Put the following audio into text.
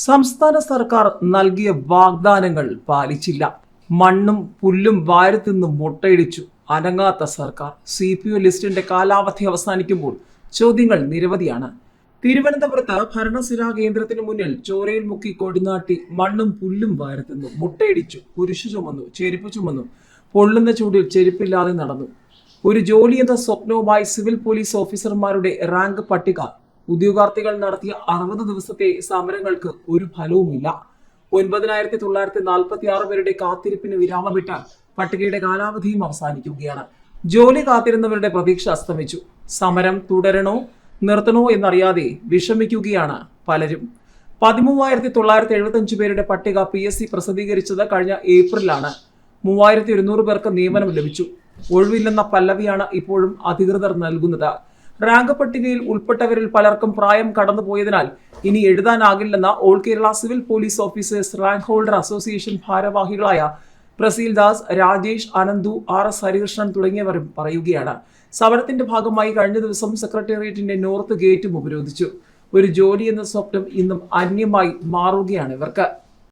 സംസ്ഥാന സർക്കാർ നൽകിയ വാഗ്ദാനങ്ങൾ പാലിച്ചില്ല. മണ്ണും പുല്ലും വാരിത്തിന്നും മുട്ടയിടിച്ചു അനങ്ങാത്ത സർക്കാർ. CPO ലിസ്റ്റിന്റെ കാലാവധി അവസാനിക്കുമ്പോൾ ചോദ്യങ്ങൾ നിരവധിയാണ്. തിരുവനന്തപുരത്ത് ഭരണസിരാ കേന്ദ്രത്തിന് മുന്നിൽ ചോരയിൽ മുക്കി കൊടിനാട്ടി മണ്ണും പുല്ലും വാരിത്തിന്നു മുട്ടയിടിച്ചു, കുരിശു ചുമന്നു, ചെരുപ്പ് ചുമന്നു, പൊള്ളുന്ന ചൂടിൽ ചെരുപ്പില്ലാതെ നടന്നു. ഒരു ജോലി എന്ന സ്വപ്നവുമായി സിവിൽ പോലീസ് ഓഫീസർമാരുടെ റാങ്ക് പട്ടിക ഉദ്യോഗാർത്ഥികൾ നടത്തിയ 60 ദിവസത്തെ സമരങ്ങൾക്ക് ഒരു ഫലവുമില്ല. 9,946 പേരുടെ കാത്തിരിപ്പിന് വിരാമമിട്ടാൽ പട്ടികയുടെ കാലാവധിയും അവസാനിക്കുകയാണ്. ജോലി കാത്തിരുന്നവരുടെ പ്രതീക്ഷ അസ്തമിച്ചു. സമരം തുടരണോ നിർത്തണോ എന്നറിയാതെ വിഷമിക്കുകയാണ് പലരും. 13,975 പേരുടെ പട്ടിക PSC പ്രസിദ്ധീകരിച്ചത് കഴിഞ്ഞ ഏപ്രിലാണ്. 3,100 പേർക്ക് നിയമനം ലഭിച്ചു. ഒഴിവില്ലെന്ന പല്ലവിയാണ് ഇപ്പോഴും അധികൃതർ നൽകുന്നത്. റാങ്ക് പട്ടികയിൽ ഉൾപ്പെട്ടവരിൽ പലർക്കും പ്രായം കടന്നുപോയതിനാൽ ഇനി എഴുതാനാകില്ലെന്ന all Kerala civil police officers rank holder association ഭാരവാഹികളായ പ്രസീൽ ദാസ്, രാജേഷ്, അനന്തു, RS ഹരികൃഷ്ണൻ തുടങ്ങിയവരും പറയുകയാണ്. സമരത്തിന്റെ ഭാഗമായി കഴിഞ്ഞ ദിവസം സെക്രട്ടേറിയറ്റിന്റെ നോർത്ത് ഗേറ്റും ഉപരോധിച്ചു. ഒരു ജോലി എന്ന സ്വപ്നം ഇന്നും അന്യമായി മാറുകയാണ് ഇവർക്ക്.